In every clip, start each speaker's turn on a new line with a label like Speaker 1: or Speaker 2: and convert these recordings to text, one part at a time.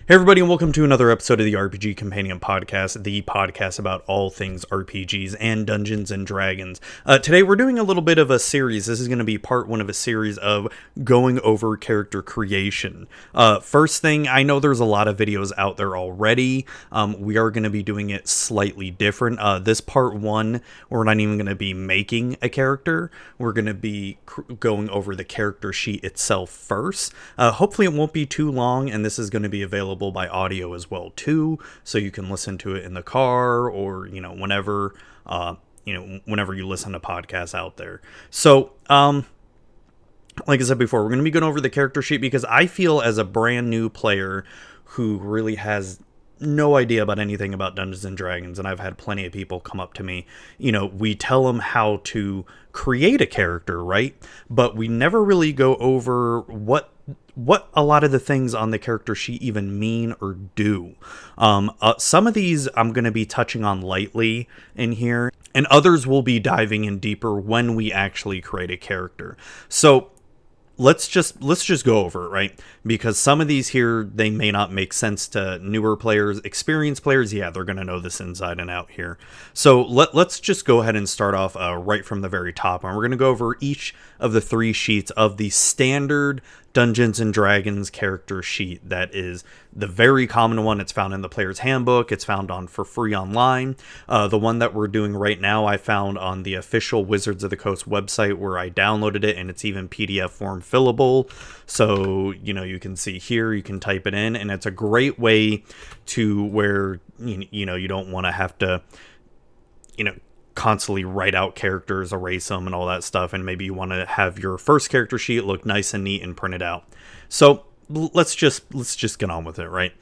Speaker 1: Hey everybody, and welcome to another episode of the RPG Companion Podcast, the podcast about all things RPGs and Dungeons and Dragons. Today we're doing a little bit of a series. This is going to be part one of a series of going over character creation. First thing, I know there's a lot of videos out there already. We are going to be doing it slightly different. This part one, we're not even going to be making a character. We're going to be going over the character sheet itself first. Hopefully it won't be too long, and this is going to be available by audio as well too, so you can listen to it in the car or whenever whenever you listen to podcasts out there. So like I said before, we're going to be going over the character sheet because I feel, as a brand new player who really has no idea about anything about Dungeons and Dragons, and I've had plenty of people come up to me, we tell them how to create a character, right? But we never really go over what a lot of the things on the character sheet even mean or do. Some of these I'm going to be touching on lightly in here, and others will be diving in deeper when we actually create a character. So let's just go over it, right? Because some of these here, they may not make sense to newer players. Experienced players, yeah, they're going to know this inside and out here. So let's just go ahead and start off right from the very top. And we're going to go over each of the three sheets of the standard Dungeons and Dragons character sheet. That is the very common one. It's found in the player's handbook. It's found on for free online. The one that we're doing right now, I found on the official Wizards of the Coast website, where I downloaded it, and it's even PDF form fillable. So, you can see here, you can type it in, and it's a great way to where, you don't want to have to, constantly write out characters, erase them, and all that stuff, and maybe you want to have your first character sheet look nice and neat and printed out. So let's just get on with it, right?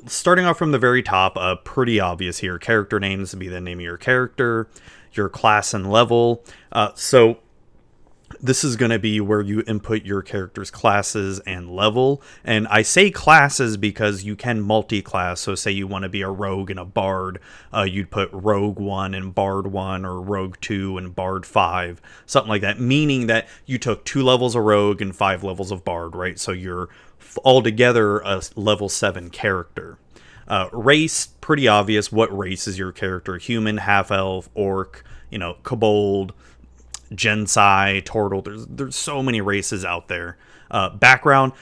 Speaker 1: Starting off from the very top, pretty obvious here. Character names would be the name of your character, your class and level. So this is going to be where you input your character's classes and level. And I say classes because you can multi-class. So say you want to be a rogue and a bard, you'd put rogue 1 and bard 1, or rogue 2 and bard 5, something like that, meaning that you took 2 levels of rogue and 5 levels of bard, right? So you're altogether a level 7 character. Race, pretty obvious. What race is your character? Human, half-elf, orc, kobold, Gensai, Turtle. There's so many races out there. Background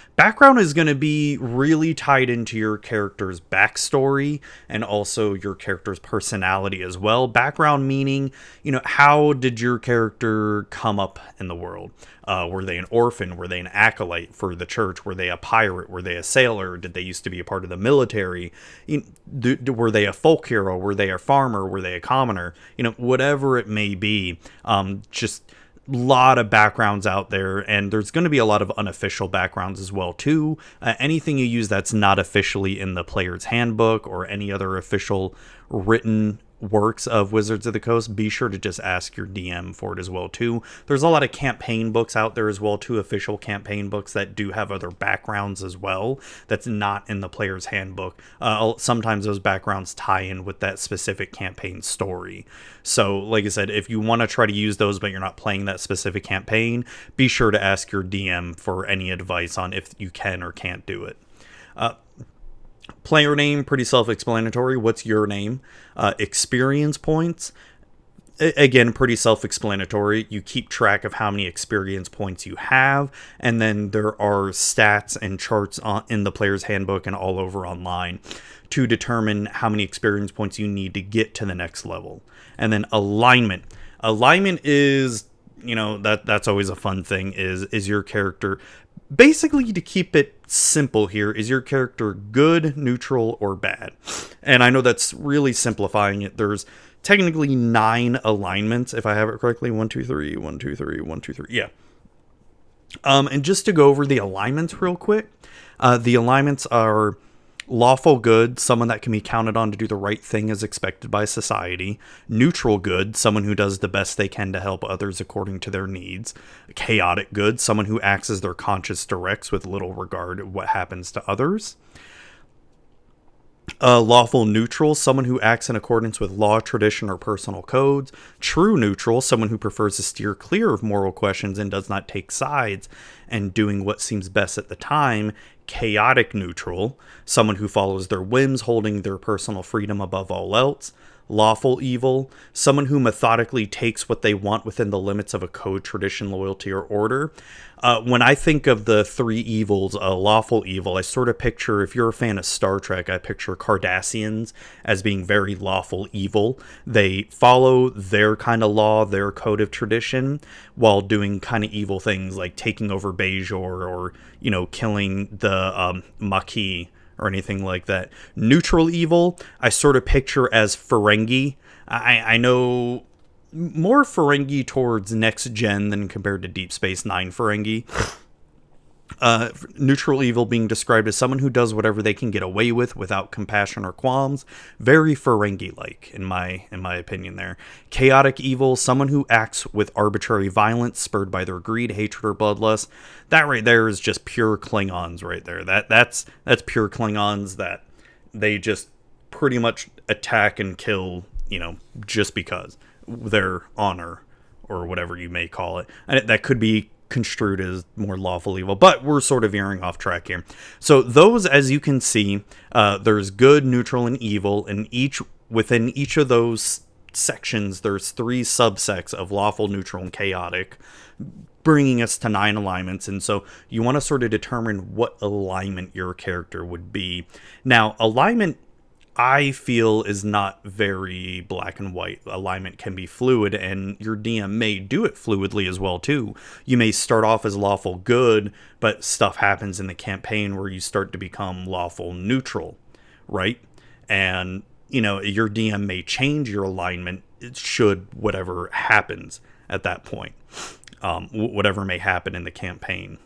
Speaker 1: is going to be really tied into your character's backstory and also your character's personality as well. Background meaning, how did your character come up in the world? Were they an orphan? Were they an acolyte for the church? Were they a pirate? Were they a sailor? Did they used to be a part of the military? Were they a folk hero? Were they a farmer? Were they a commoner? Whatever it may be, just lot of backgrounds out there, and there's going to be a lot of unofficial backgrounds as well too. Anything you use that's not officially in the player's handbook or any other official written works of Wizards of the Coast, be sure to just ask your DM for it as well too. There's a lot of campaign books out there as well too, official campaign books that do have other backgrounds as well that's not in the player's handbook. Sometimes those backgrounds tie in with that specific campaign story. So like I said, if you want to try to use those but you're not playing that specific campaign, be sure to ask your DM for any advice on if you can or can't do it. Player name, pretty self-explanatory. What's your name? Experience points, again, pretty self-explanatory. You keep track of how many experience points you have, and then there are stats and charts in the player's handbook and all over online to determine how many experience points you need to get to the next level. And then alignment. Alignment is, that's always a fun thing. Is your character, basically, to keep it simple here, is your character good, neutral, or bad? And I know that's really simplifying it. There's technically 9 alignments, if I have it correctly. 1, 2, 3, 1, 2, 3, 1, 2, 3. Yeah. And just to go over the alignments real quick, the alignments are lawful good, someone that can be counted on to do the right thing as expected by society. Neutral good, someone who does the best they can to help others according to their needs. Chaotic good, someone who acts as their conscience directs with little regard to what happens to others. Lawful neutral, someone who acts in accordance with law, tradition, or personal codes. True neutral, someone who prefers to steer clear of moral questions and does not take sides and doing what seems best at the time. Chaotic neutral, someone who follows their whims, holding their personal freedom above all else. Lawful evil, someone who methodically takes what they want within the limits of a code, tradition, loyalty, or order. When I think of the three evils, lawful evil, I sort of picture, if you're a fan of Star Trek, I picture Cardassians as being very lawful evil. They follow their kind of law, their code of tradition, while doing kind of evil things like taking over Bajor or, killing the Maquis or anything like that. Neutral evil, I sort of picture as Ferengi. I know more Ferengi towards next gen than compared to Deep Space Nine Ferengi. Neutral evil being described as someone who does whatever they can get away with without compassion or qualms. Very Ferengi-like, in my opinion there. Chaotic evil, someone who acts with arbitrary violence spurred by their greed, hatred, or bloodlust. That right there is just pure Klingons right there. That's pure Klingons that they just pretty much attack and kill, just because. Their honor, or whatever you may call it. And that could be construed as more lawful evil, but we're sort of veering off track here. So those, as you can see, there's good, neutral, and evil, and within each of those sections there's three subsects of lawful, neutral, and chaotic, bringing us to 9 alignments. And so you want to sort of determine what alignment your character would be. Now, alignment, I feel, is not very black and white. Alignment can be fluid, and your DM may do it fluidly as well too. You may start off as lawful good, but stuff happens in the campaign where you start to become lawful neutral, right? And your DM may change your alignment should whatever happens at that point, whatever may happen in the campaign.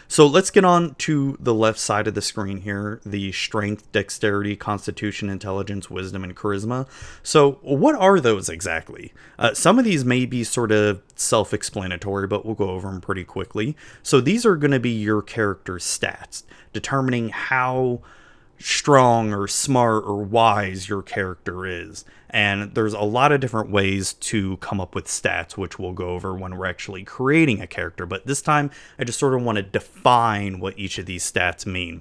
Speaker 1: So let's get on to the left side of the screen here, the strength, dexterity, constitution, intelligence, wisdom, and charisma. So what are those exactly? Some of these may be sort of self-explanatory, but we'll go over them pretty quickly. So these are going to be your character's stats, determining how strong or smart or wise your character is. And there's a lot of different ways to come up with stats, which we'll go over when we're actually creating a character. But this time, I just sort of want to define what each of these stats mean.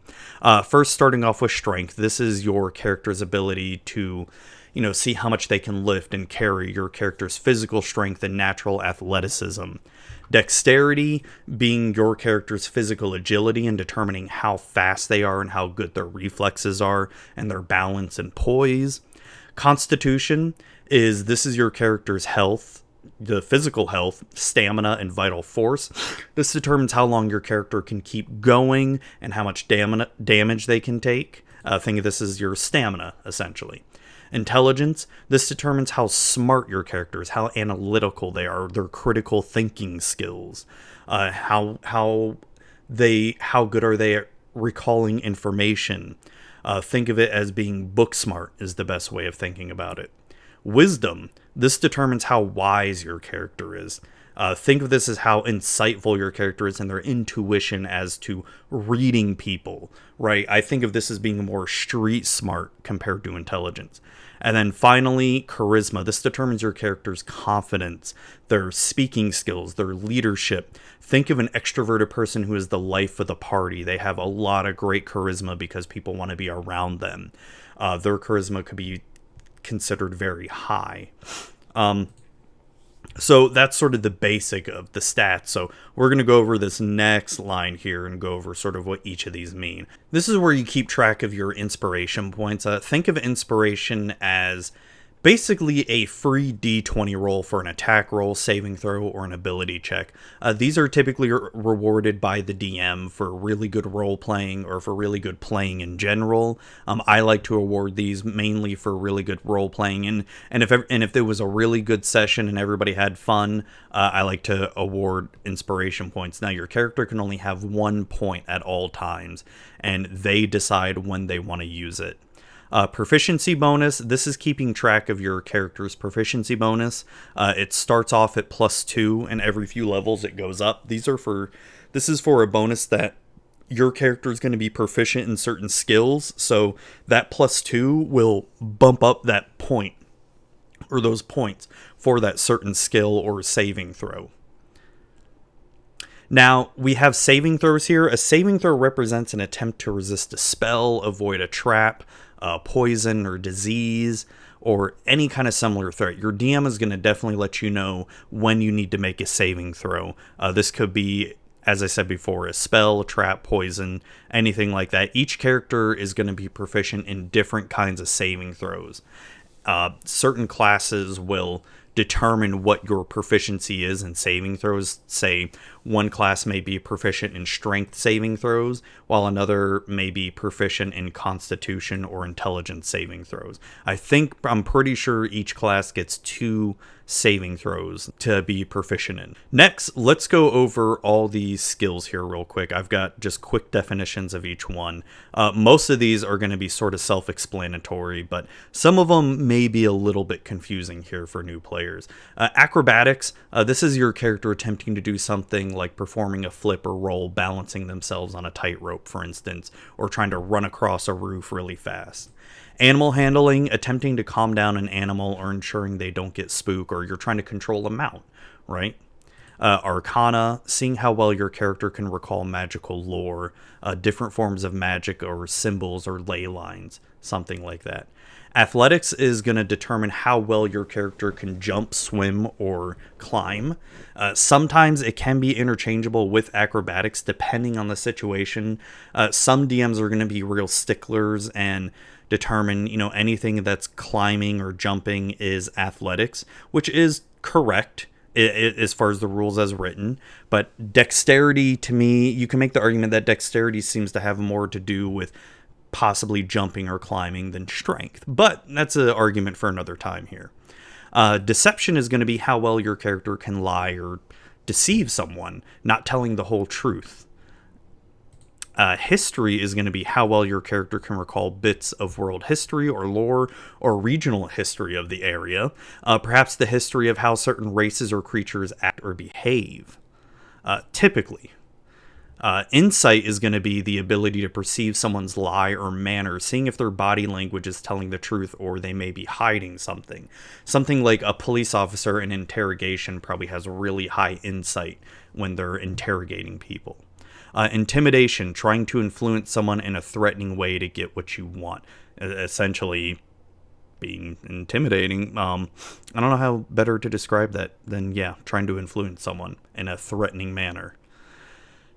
Speaker 1: First, starting off with strength, this is your character's ability to see how much they can lift and carry, your character's physical strength and natural athleticism. Dexterity being your character's physical agility and determining how fast they are and how good their reflexes are and their balance and poise. Constitution this is your character's health, the physical health, stamina, and vital force. This determines how long your character can keep going and how much damage they can take. Think of this as your stamina, essentially. Intelligence, this determines how smart your character is, how analytical they are, their critical thinking skills, how good are they at recalling information. Think of it as being book smart is the best way of thinking about it. Wisdom, this determines how wise your character is. Think of this as how insightful your character is and their intuition as to reading people, right? I think of this as being more street smart compared to intelligence. And then finally, charisma. This determines your character's confidence, their speaking skills, their leadership. Think of an extroverted person who is the life of the party. They have a lot of great charisma because people want to be around them. Their charisma could be considered very high. So that's sort of the basic of the stats. So we're going to go over this next line here and go over sort of what each of these mean. This is where you keep track of your inspiration points. Think of inspiration as basically a free D20 roll for an attack roll, saving throw, or an ability check. These are typically rewarded by the DM for really good role playing or for really good playing in general. I like to award these mainly for really good role playing, and if there was a really good session and everybody had fun, I like to award inspiration points. Now your character can only have 1 point at all times, and they decide when they want to use it. Proficiency bonus, this is keeping track of your character's proficiency bonus. It starts off at +2, and every few levels it goes up. This is for a bonus that your character is going to be proficient in certain skills, so that +2 will bump up that point or those points for that certain skill or saving throw. Now, we have saving throws here. A saving throw represents an attempt to resist a spell, avoid a trap, poison, or disease, or any kind of similar threat. Your DM is going to definitely let you know when you need to make a saving throw. This could be, as I said before, a spell, trap, poison, anything like that. Each character is going to be proficient in different kinds of saving throws. Certain classes will determine what your proficiency is in saving throws. Say one class may be proficient in strength saving throws, while another may be proficient in constitution or intelligence saving throws. I'm pretty sure each class gets 2 saving throws to be proficient in. Next, let's go over all these skills here real quick. I've got just quick definitions of each one. Most of these are going to be sort of self-explanatory, but some of them may be a little bit confusing here for new players. Acrobatics, this is your character attempting to do something like performing a flip or roll, balancing themselves on a tightrope, for instance, or trying to run across a roof really fast. Animal handling, attempting to calm down an animal or ensuring they don't get spooked, or you're trying to control a mount, right? Arcana, seeing how well your character can recall magical lore, different forms of magic or symbols or ley lines, something like that. Athletics is going to determine how well your character can jump, swim, or climb. Sometimes it can be interchangeable with acrobatics depending on the situation. Some DMs are going to be real sticklers and determine, anything that's climbing or jumping is athletics, which is correct as far as the rules as written. But dexterity, to me, you can make the argument that dexterity seems to have more to do with possibly jumping or climbing than strength, but that's an argument for another time here. Deception is going to be how well your character can lie or deceive someone, not telling the whole truth. History is going to be how well your character can recall bits of world history or lore or regional history of the area, perhaps the history of how certain races or creatures act or behave. Typically, insight is going to be the ability to perceive someone's lie or manner, seeing if their body language is telling the truth or they may be hiding something. Something like a police officer in interrogation probably has really high insight when they're interrogating people. Intimidation, trying to influence someone in a threatening way to get what you want. Essentially being intimidating. I don't know how better to describe that than, trying to influence someone in a threatening manner.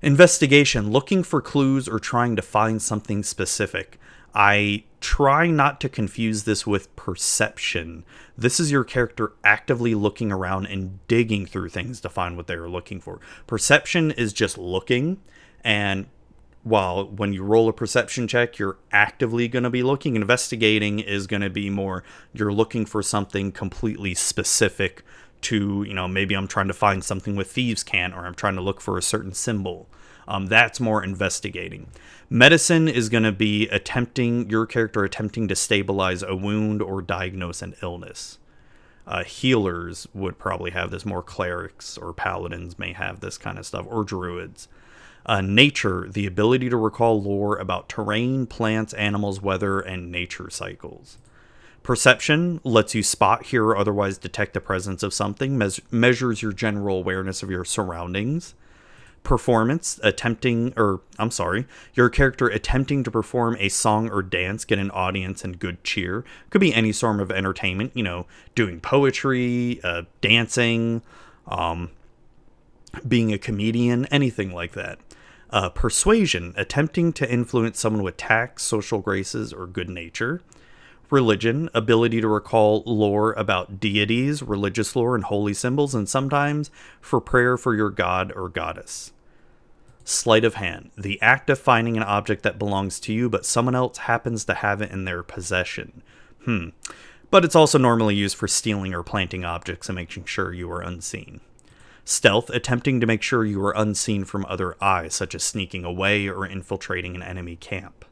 Speaker 1: Investigation, looking for clues or trying to find something specific. I try not to confuse this with perception. This is your character actively looking around and digging through things to find what they're looking for. Perception is just looking, and while when you roll a perception check, you're actively going to be looking. Investigating is going to be more, you're looking for something completely specific to, maybe I'm trying to find something with thieves' cant, or I'm trying to look for a certain symbol. That's more investigating. Medicine is going to be your character attempting to stabilize a wound or diagnose an illness. Healers would probably have this more. Clerics or paladins may have this kind of stuff, or druids. Nature, the ability to recall lore about terrain, plants, animals, weather, and nature cycles. Perception lets you spot, hear, or otherwise detect the presence of something, measures your general awareness of your surroundings. Performance, your character attempting to perform a song or dance, get an audience and good cheer. Could be any form of entertainment, doing poetry, dancing, being a comedian, anything like that. Persuasion, attempting to influence someone with tact, social graces, or good nature. Religion, ability to recall lore about deities, religious lore, and holy symbols, and sometimes for prayer for your god or goddess. Sleight of hand, the act of finding an object that belongs to you, but someone else happens to have it in their possession. But it's also normally used for stealing or planting objects and making sure you are unseen. Stealth, attempting to make sure you are unseen from other eyes, such as sneaking away or infiltrating an enemy camp.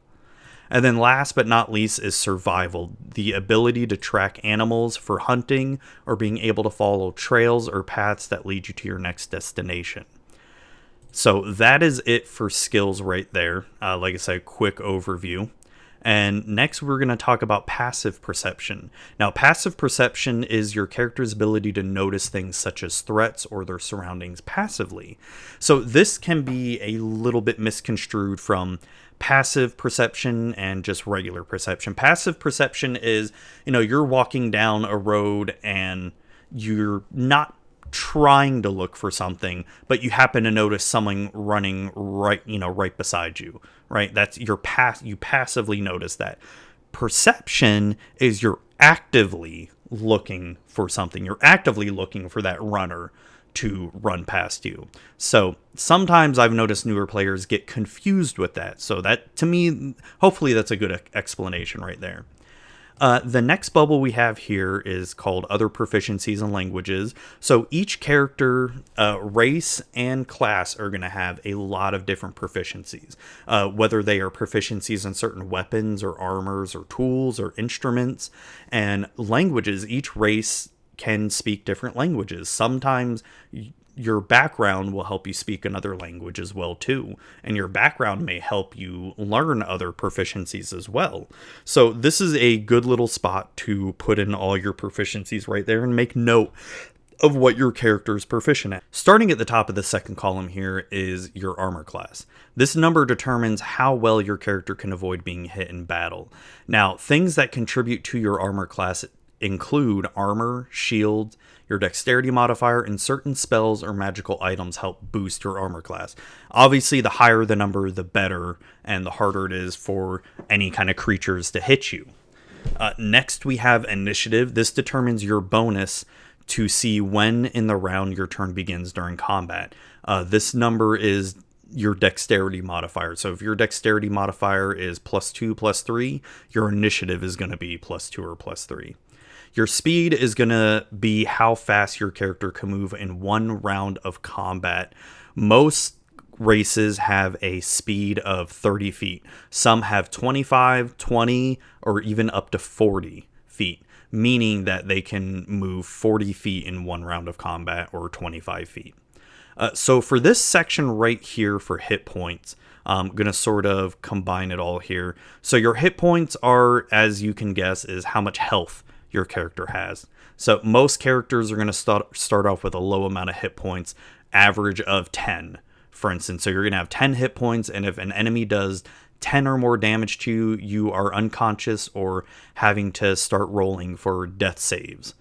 Speaker 1: And then last but not least is survival, the ability to track animals for hunting or being able to follow trails or paths that lead you to your next destination. So that is it for skills right there. Like I said, quick overview. And next, we're going to talk about passive perception. Now, passive perception is your character's ability to notice things such as threats or their surroundings passively. So this can be a little bit misconstrued from passive perception and just regular perception. Passive perception is, you're walking down a road and you're not trying to look for something, but you happen to notice someone running right beside you, right? That's you passively notice that. Perception is you're actively looking for something. You're actively looking for that runner to run past you. So sometimes I've noticed newer players get confused with that. So that, to me, hopefully that's a good explanation right there. The next bubble we have here is called Other Proficiencies and Languages. So each character, race, and class are going to have a lot of different proficiencies. Whether they are proficiencies in certain weapons or armors or tools or instruments. And languages, each race can speak different languages. Sometimes your background will help you speak another language as well too, and your background may help you learn other proficiencies as well. So this is a good little spot to put in all your proficiencies right there and make note of what your character is proficient at. Starting at the top of the second column here is your armor class. This number determines how well your character can avoid being hit in battle. Now, things that contribute to your armor class include armor, shield, your dexterity modifier, and certain spells or magical items help boost your armor class. Obviously, the higher the number, the better, and the harder it is for any kind of creatures to hit you. Next, we have initiative. This determines your bonus to see when in the round your turn begins during combat. This number is your dexterity modifier. So if your dexterity modifier is +2, +3, your initiative is going to be +2 or +3. Your speed is going to be how fast your character can move in one round of combat. Most races have a speed of 30 feet. Some have 25, 20, or even up to 40 feet, meaning that they can move 40 feet in one round of combat or 25 feet. So for this section right here for hit points, I'm going to sort of combine it all here. So your hit points are, as you can guess, is how much health your character has. So most characters are going to start off with a low amount of hit points, average of 10, for instance. So you're going to have 10 hit points, and if an enemy does 10 or more damage to you, you are unconscious or having to start rolling for death saves.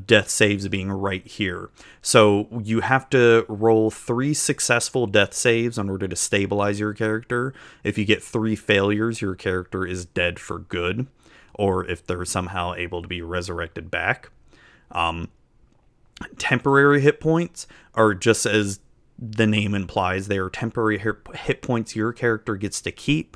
Speaker 1: Death saves being right here. So you have to roll 3 successful death saves in order to stabilize your character. If you get 3 failures, your character is dead for good, or if they're somehow able to be resurrected back. Temporary hit points are, just as the name implies, they are temporary hit points your character gets to keep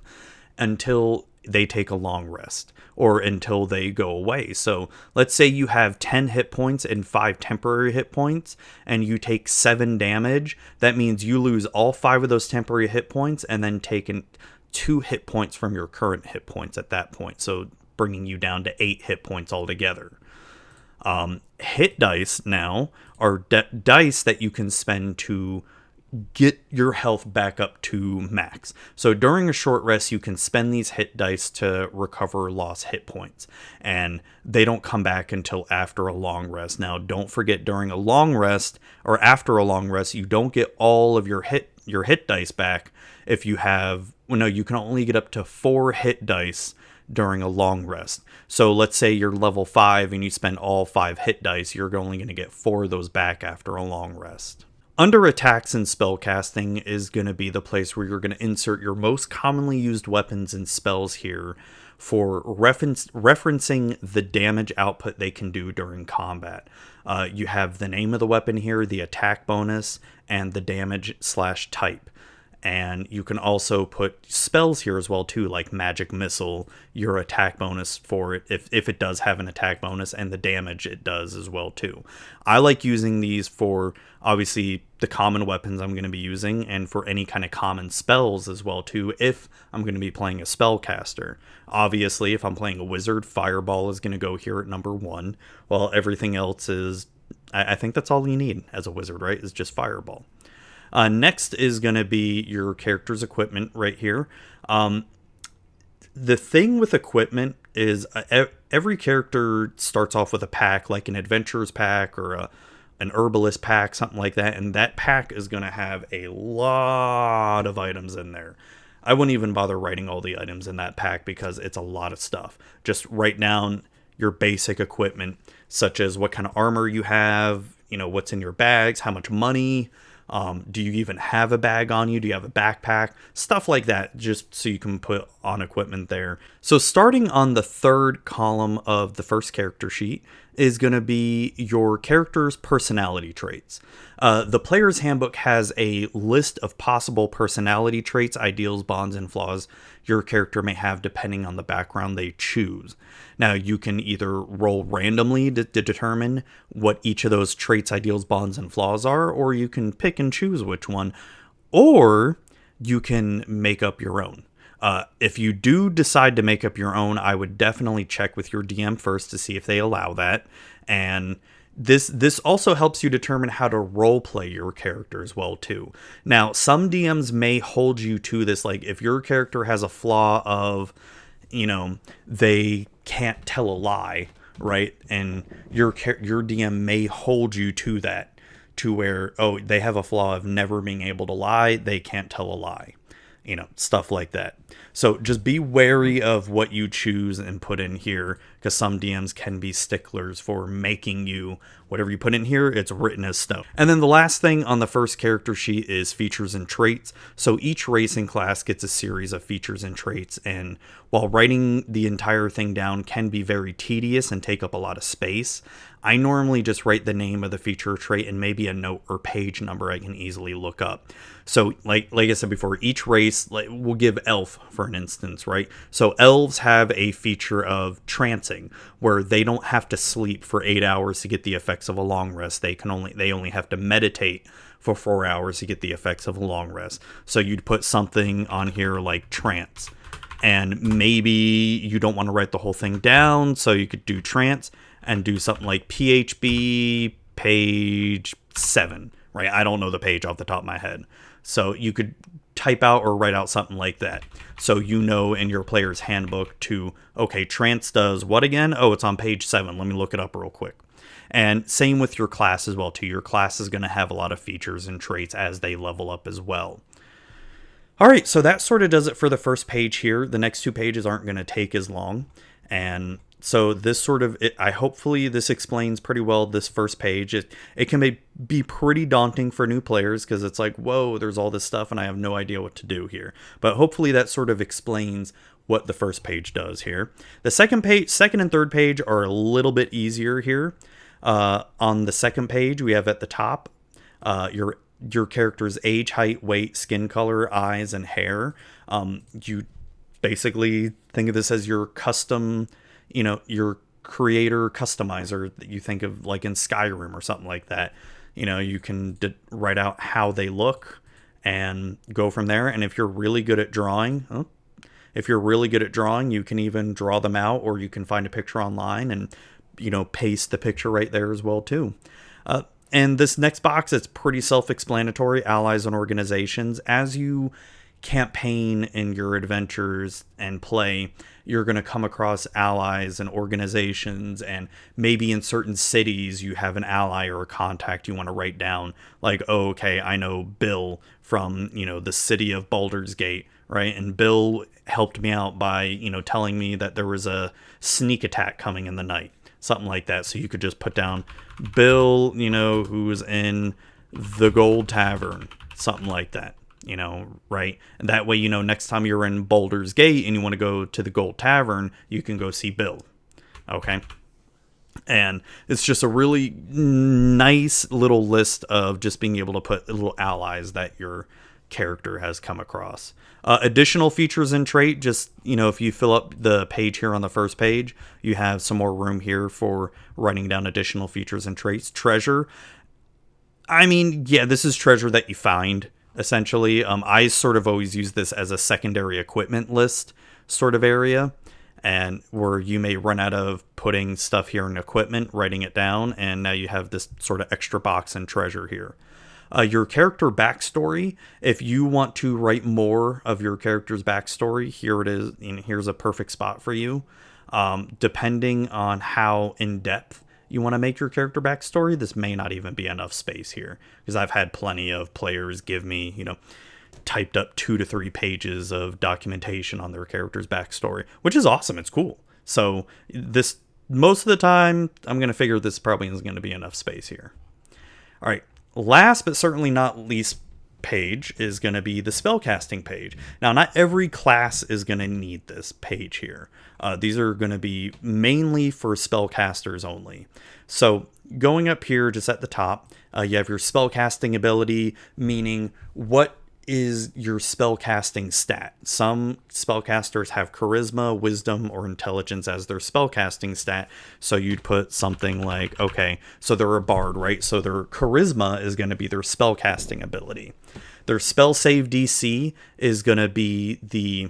Speaker 1: until they take a long rest or until they go away. So let's say you have 10 hit points and 5 temporary hit points and you take 7 damage. That means you lose all 5 of those temporary hit points and then taking 2 hit points from your current hit points at that point. So bringing you down to 8 hit points altogether. Hit dice now are dice that you can spend to get your health back up to max. So during a short rest, you can spend these hit dice to recover lost hit points, and they don't come back until after a long rest. Now, don't forget, during a long rest or after a long rest, you don't get all of your hit dice back. If you have, you can only get up to 4 hit dice during a long rest. So let's say you're level 5 and you spend all 5 hit dice, you're only going to get 4 of those back after a long rest. Under attacks and spellcasting is going to be the place where you're going to insert your most commonly used weapons and spells here for referencing the damage output they can do during combat. You have the name of the weapon here, the attack bonus, and the damage/type. And you can also put spells here as well too, like Magic Missile, your attack bonus for it, if it does have an attack bonus, and the damage it does as well too. I like using these for, obviously, the common weapons I'm going to be using, and for any kind of common spells as well too, if I'm going to be playing a spellcaster. Obviously, if I'm playing a wizard, Fireball is going to go here at number 1, while everything else is, I think that's all you need as a wizard, right, is just Fireball. Next is going to be your character's equipment right here. The thing with equipment is every character starts off with a pack, like an adventurer's pack or an herbalist pack, something like that. And that pack is going to have a lot of items in there. I wouldn't even bother writing all the items in that pack because it's a lot of stuff. Just write down your basic equipment, such as what kind of armor you have, what's in your bags, how much money, do you even have a bag on you? Do you have a backpack? Stuff like that, just so you can put on equipment there. So starting on the third column of the first character sheet is going to be your character's personality traits. The player's handbook has a list of possible personality traits, ideals, bonds, and flaws your character may have depending on the background they choose. Now, you can either roll randomly to determine what each of those traits, ideals, bonds, and flaws are, or you can pick and choose which one, or you can make up your own. If you do decide to make up your own, I would definitely check with your DM first to see if they allow that. And this also helps you determine how to role play your character as well too. Now, some DMs may hold you to this, like if your character has a flaw of, they can't tell a lie, right? And your DM may hold you to that, to where, they have a flaw of never being able to lie, they can't tell a lie. Stuff like that. So just be wary of what you choose and put in here, because some DMs can be sticklers for making you, whatever you put in here, it's written as stone. And then the last thing on the first character sheet is features and traits. So each racing class gets a series of features and traits, and while writing the entire thing down can be very tedious and take up a lot of space, I normally just write the name of the feature or trait and maybe a note or page number I can easily look up. So like I said before, each race, we'll give elf for an instance, right? So elves have a feature of trancing, where they don't have to sleep for 8 hours to get the effects of a long rest. They only have to meditate for 4 hours to get the effects of a long rest. So you'd put something on here like trance, and maybe you don't want to write the whole thing down, so you could do trance and do something like PHB page 7, right? I don't know the page off the top of my head. So you could type out or write out something like that. So in your player's handbook to, okay, trance does what again? Oh, it's on page 7. Let me look it up real quick. And same with your class as well too. Your class is going to have a lot of features and traits as they level up as well. All right, so that sort of does it for the first page here. The next 2 pages aren't going to take as long. And so this hopefully this explains pretty well this first page. It can be pretty daunting for new players, because it's like, whoa, there's all this stuff and I have no idea what to do here. But hopefully that sort of explains what the first page does here. The second and third page are a little bit easier here. On the second page, we have at the top your character's age, height, weight, skin color, eyes, and hair. You basically think of this as your custom, your creator customizer that you think of like in Skyrim or something like that. You can write out how they look and go from there. And if you're really good at drawing, you can even draw them out, or you can find a picture online and, paste the picture right there as well too. And this next box, it's pretty self-explanatory, allies and organizations. As you campaign in your adventures and play, you're going to come across allies and organizations, and maybe in certain cities you have an ally or a contact you want to write down, like, oh, okay, I know Bill from, the city of Baldur's Gate, right? And Bill helped me out by, telling me that there was a sneak attack coming in the night, something like that. So you could just put down Bill, who's in the Gold Tavern, something like that. Right? And that way, next time you're in Baldur's Gate and you want to go to the Gold Tavern, you can go see Bill. Okay? And it's just a really nice little list of just being able to put little allies that your character has come across. Additional features and trait, just, if you fill up the page here on the first page, you have some more room here for writing down additional features and traits. Treasure. This is treasure that you find, essentially. I sort of always use this as a secondary equipment list sort of area, and where you may run out of putting stuff here in equipment, writing it down, and now you have this sort of extra box and treasure here. Your character backstory, if you want to write more of your character's backstory, here it is. Here's a perfect spot for you. Depending on how in-depth you want to make your character backstory, this may not even be enough space here, because I've had plenty of players give me, typed up 2 to 3 pages of documentation on their character's backstory, which is awesome. It's cool. So this, most of the time, I'm going to figure this probably isn't going to be enough space here. All right. Last but certainly not least page is going to be the spellcasting page. Now, not every class is going to need this page here. These are going to be mainly for spellcasters only. So going up here just at the top, you have your spellcasting ability, meaning what is your spellcasting stat. Some spellcasters have charisma, wisdom, or intelligence as their spellcasting stat. So you'd put something like, okay, so they're a bard, right? So their charisma is going to be their spellcasting ability. Their spell save DC is going to be the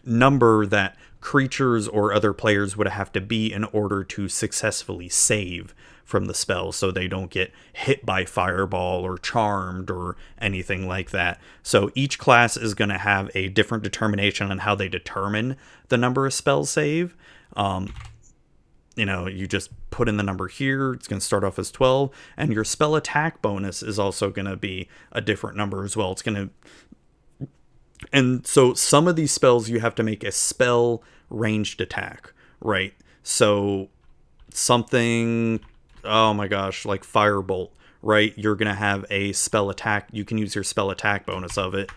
Speaker 1: number that creatures or other players would have to be in order to successfully save from the spell, so they don't get hit by fireball or charmed or anything like that. So each class is going to have a different determination on how they determine the number of spell save. You just put in the number here. It's going to start off as 12, and your spell attack bonus is also going to be a different number as well. And so some of these spells you have to make a spell ranged attack, right? So something, oh my gosh, like Firebolt, right? You're going to have a spell attack. You can use your spell attack bonus of it.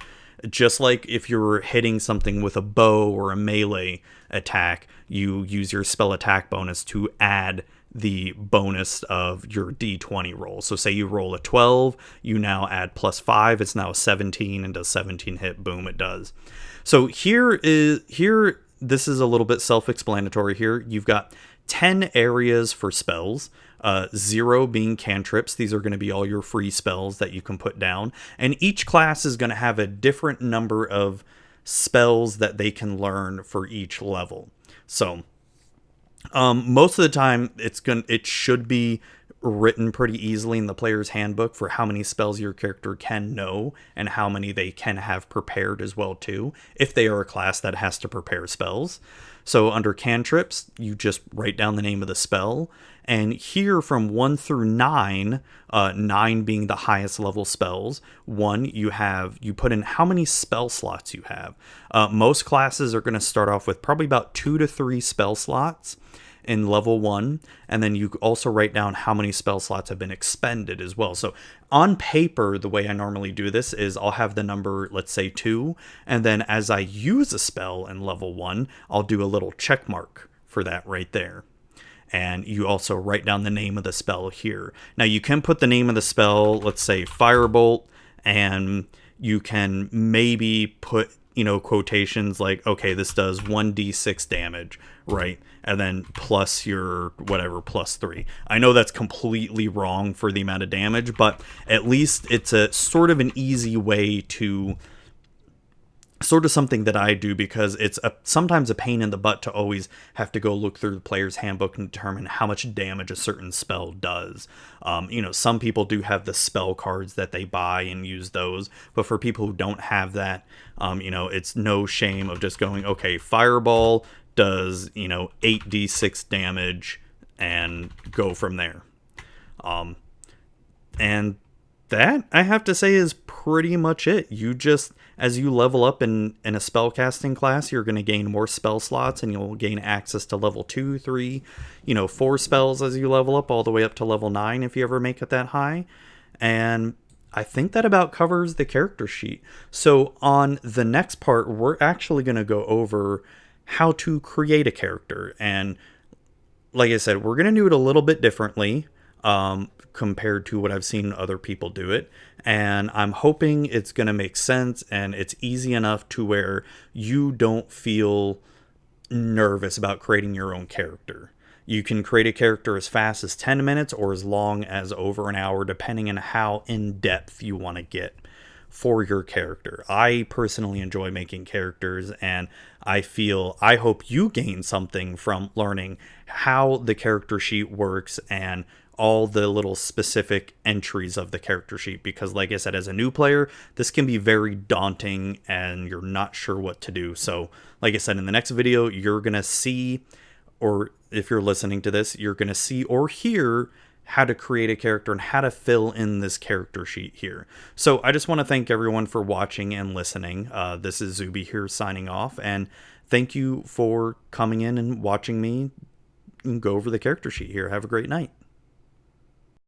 Speaker 1: Just like if you're hitting something with a bow or a melee attack, you use your spell attack bonus to add the bonus of your D20 roll. So say you roll a 12, you now add +5. It's now a 17, and does 17 hit. Boom, it does. So here, this is a little bit self-explanatory here. You've got 10 areas for spells. 0 being cantrips. These are going to be all your free spells that you can put down. And each class is going to have a different number of spells that they can learn for each level. So most of the time it should be written pretty easily in the player's handbook for how many spells your character can know and how many they can have prepared as well too, if they are a class that has to prepare spells. So under cantrips, you just write down the name of the spell. And here from 1 through 9, 9 being the highest level spells, 1, you put in how many spell slots you have. Most classes are going to start off with probably about 2 to 3 spell slots in level 1, and then you also write down how many spell slots have been expended as well. So on paper, the way I normally do this is I'll have the number, let's say 2, and then as I use a spell in level 1, I'll do a little check mark for that right there. And you also write down the name of the spell here. Now you can put the name of the spell, let's say Firebolt, and you can maybe put, quotations like, okay, this does 1d6 damage, right? And then plus your whatever, +3. I know that's completely wrong for the amount of damage, but at least it's a sort of an easy way to, sort of something that I do, because it's sometimes a pain in the butt to always have to go look through the player's handbook and determine how much damage a certain spell does. Some people do have the spell cards that they buy and use those, but for people who don't have that, it's no shame of just going, okay, Fireball does, 8d6 damage, and go from there. And that, I have to say, is pretty much it. You just, as you level up in a spellcasting class, you're going to gain more spell slots, and you'll gain access to level 2, 3, 4 spells as you level up, all the way up to level 9 if you ever make it that high. And I think that about covers the character sheet. So on the next part, we're actually going to go over how to create a character. And like I said, we're going to do it a little bit differently compared to what I've seen other people do it. And I'm hoping it's going to make sense and it's easy enough to where you don't feel nervous about creating your own character. You can create a character as fast as 10 minutes or as long as over an hour, depending on how in-depth you want to get for your character. I personally enjoy making characters, and I hope you gain something from learning how the character sheet works and all the little specific entries of the character sheet, because like I said, as a new player, this can be very daunting and you're not sure what to do. So like I said, in the next video, you're going to see, or if you're listening to this, you're going to see or hear how to create a character and how to fill in this character sheet here. So I just want to thank everyone for watching and listening. This is Zuby here signing off, and thank you for coming in and watching me go over the character sheet here. Have a great night.